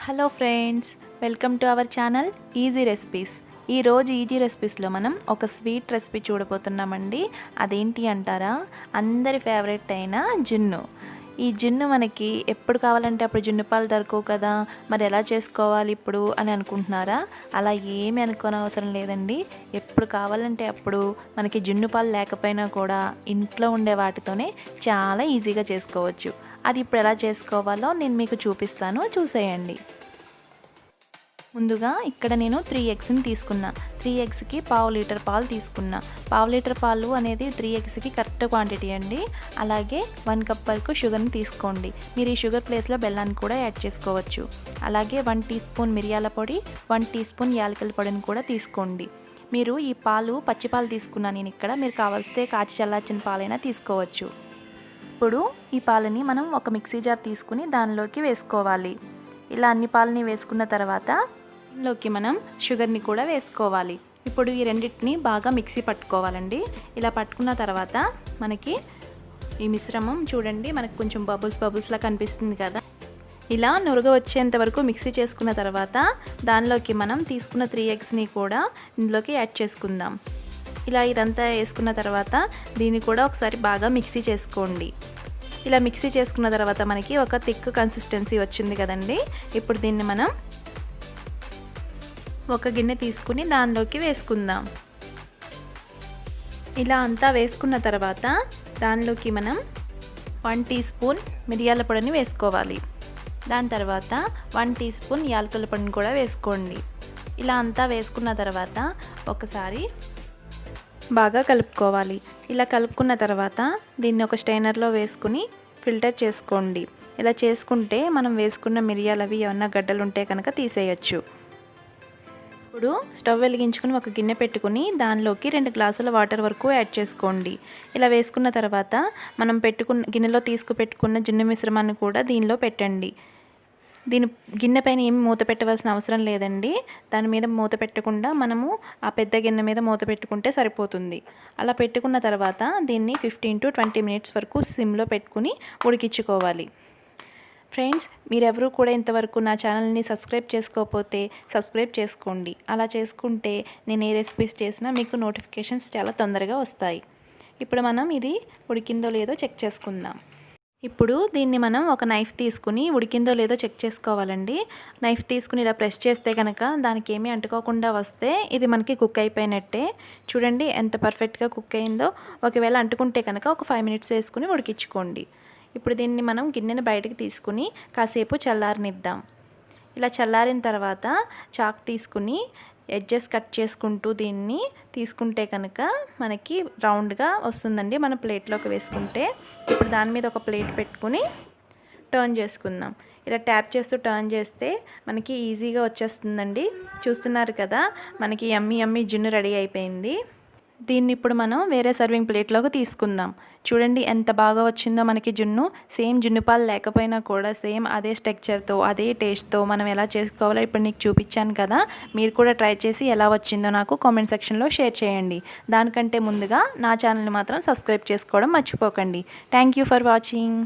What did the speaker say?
Hello friends, welcome to our channel easy recipes. ఈరోజు easy రెసిపీస్లో మనం ఒక స్వీట్ రెసిపీ చూడబోతున్నామండి. అదేంటి అంటారా? అందరి ఫేవరెట్ అయిన జున్ను. ఈ జున్ను మనకి ఎప్పుడు కావాలంటే అప్పుడు జున్ను పాలు దొరకవు కదా, మరి ఎలా చేసుకోవాలి ఇప్పుడు అని అనుకుంటున్నారా? అలా ఏమీ అనుకోని అవసరం లేదండి. ఎప్పుడు కావాలంటే అప్పుడు మనకి జున్ను పాలు లేకపోయినా కూడా ఇంట్లో ఉండే వాటితోనే చాలా ఈజీగా చేసుకోవచ్చు. అది ఇప్పుడు ఎలా చేసుకోవాలో నేను మీకు చూపిస్తాను, చూసేయండి. ముందుగా ఇక్కడ నేను 3 ఎగ్స్ని తీసుకున్నా. 3 ఎగ్స్కి పావు లీటర్ పాలు తీసుకున్నా. పావు లీటర్ పాలు అనేది 3 ఎగ్స్కి కరెక్ట్ క్వాంటిటీ అండి. అలాగే 1 కప్ వరకు షుగర్ని తీసుకోండి. మీరు ఈ షుగర్ ప్లేస్లో బెల్లాన్ని కూడా యాడ్ చేసుకోవచ్చు. అలాగే 1 టీ స్పూన్ మిరియాల పొడి, 1 టీ స్పూన్ యాలకుల పొడిని కూడా తీసుకోండి. మీరు ఈ పాలు పచ్చి పాలు తీసుకున్నాను నేను ఇక్కడ. మీరు కావాల్సితే కాచి చల్లార్చిన పాలైనా తీసుకోవచ్చు. ఇప్పుడు ఈ పాలని మనం ఒక మిక్సీ జార్ తీసుకుని దానిలోకి వేసుకోవాలి. ఇలా అన్ని పాలని వేసుకున్న తర్వాత దీనిలోకి మనం షుగర్ని కూడా వేసుకోవాలి. ఇప్పుడు ఈ రెండింటిని బాగా మిక్సీ పట్టుకోవాలండి. ఇలా పట్టుకున్న తర్వాత మనకి ఈ మిశ్రమం చూడండి, మనకు కొంచెం బబుల్స్లా కనిపిస్తుంది కదా. ఇలా నురుగ వచ్చేంత వరకు మిక్సీ చేసుకున్న తర్వాత దానిలోకి మనం తీసుకున్న 3 ఎగ్స్ని కూడా ఇందులోకి యాడ్ చేసుకుందాం. ఇలా ఇదంతా వేసుకున్న తర్వాత దీన్ని కూడా ఒకసారి బాగా మిక్సీ చేసుకోండి. ఇలా మిక్సీ చేసుకున్న తర్వాత మనకి ఒక థిక్ కన్సిస్టెన్సీ వచ్చింది కదండి. ఇప్పుడు దీన్ని మనం ఒక గిన్నె తీసుకుని దానిలోకి వేసుకుందాం. ఇలా అంతా వేసుకున్న తర్వాత దానిలోకి మనం 1 టీ స్పూన్ మిరియాల పొడిని వేసుకోవాలి. దాని తర్వాత 1 టీ స్పూన్ యాలకుల పొడిని కూడా వేసుకోండి. ఇలా అంతా వేసుకున్న తర్వాత ఒకసారి బాగా కలుపుకోవాలి. ఇలా కలుపుకున్న తర్వాత దీన్ని ఒక స్ట్రైనర్లో వేసుకుని ఫిల్టర్ చేసుకోండి. ఇలా చేసుకుంటే మనం వేసుకున్న మిరియాలు అవి ఏమన్నా గడ్డలు ఉంటే కనుక తీసేయచ్చు. ఇప్పుడు స్టవ్ వెలిగించుకుని ఒక గిన్నె పెట్టుకుని దానిలోకి 2 గ్లాసుల వాటర్ వరకు యాడ్ చేసుకోండి. ఇలా వేసుకున్న తర్వాత మనం గిన్నెలో పెట్టుకున్న జున్ను మిశ్రమాన్ని కూడా దీనిలో పెట్టండి. దీని గిన్నె పైన ఏమి మూత పెట్టవలసిన అవసరం లేదండి. దాని మీద మూత పెట్టకుండా మనము ఆ పెద్ద గిన్నె మీద మూత పెట్టుకుంటే సరిపోతుంది. అలా పెట్టుకున్న తర్వాత దీన్ని 15 to 20 మినిట్స్ వరకు సిమ్లో పెట్టుకుని ఉడికించుకోవాలి. ఫ్రెండ్స్, మీరెవరూ కూడా ఇంతవరకు నా ఛానల్ని సబ్స్క్రైబ్ చేసుకోకపోతే సబ్స్క్రైబ్ చేసుకోండి. అలా చేసుకుంటే నేను ఏ రెసిపీస్ చేసినా మీకు నోటిఫికేషన్స్ చాలా తొందరగా వస్తాయి. ఇప్పుడు మనం ఇది ఉడికిందో లేదో చెక్ చేసుకుందాం. ఇప్పుడు దీన్ని మనం ఒక నైఫ్ తీసుకుని ఉడికిందో లేదో చెక్ చేసుకోవాలండి. నైఫ్ తీసుకుని ఇలా ప్రెస్ చేస్తే కనుక దానికి ఏమీ అంటుకోకుండా వస్తే ఇది మనకి కుక్ అయిపోయినట్టే. చూడండి ఎంత పర్ఫెక్ట్గా కుక్ అయిందో. ఒకవేళ అంటుకుంటే కనుక ఒక 5 మినిట్స్ వేసుకుని ఉడికించుకోండి. ఇప్పుడు దీన్ని మనం గిన్నెని బయటకు తీసుకుని కాసేపు చల్లారనిద్దాం. ఇలా చల్లారిన తర్వాత చాక్ తీసుకుని ఎడ్జెస్ కట్ చేసుకుంటూ దీన్ని తీసుకుంటే కనుక మనకి రౌండ్గా వస్తుందండి. మనం ప్లేట్లోకి వేసుకుంటే ఇప్పుడు దాని మీద ఒక ప్లేట్ పెట్టుకుని టర్న్ చేసుకుందాం. ఇలా ట్యాప్ చేస్తూ టర్న్ చేస్తే మనకి ఈజీగా వచ్చేస్తుందండి. చూస్తున్నారు కదా, మనకి యమ్మీ జున్ను రెడీ అయిపోయింది. దీన్ని ఇప్పుడు మనం వేరే సర్వింగ్ ప్లేట్లోకి తీసుకుందాం. చూడండి ఎంత బాగా వచ్చిందో మనకి జున్ను. సేమ్ జున్ను పాలు లేకపోయినా కూడా సేమ్ అదే స్ట్రక్చర్తో అదే టేస్ట్తో మనం ఎలా చేసుకోవాలో ఇప్పుడు నీకు చూపించాను కదా. మీరు కూడా ట్రై చేసి ఎలా వచ్చిందో నాకు కామెంట్ సెక్షన్లో షేర్ చేయండి. దానికంటే ముందుగా నా ఛానల్ని మాత్రం సబ్స్క్రైబ్ చేసుకోవడం మర్చిపోకండి. Thank you for watching.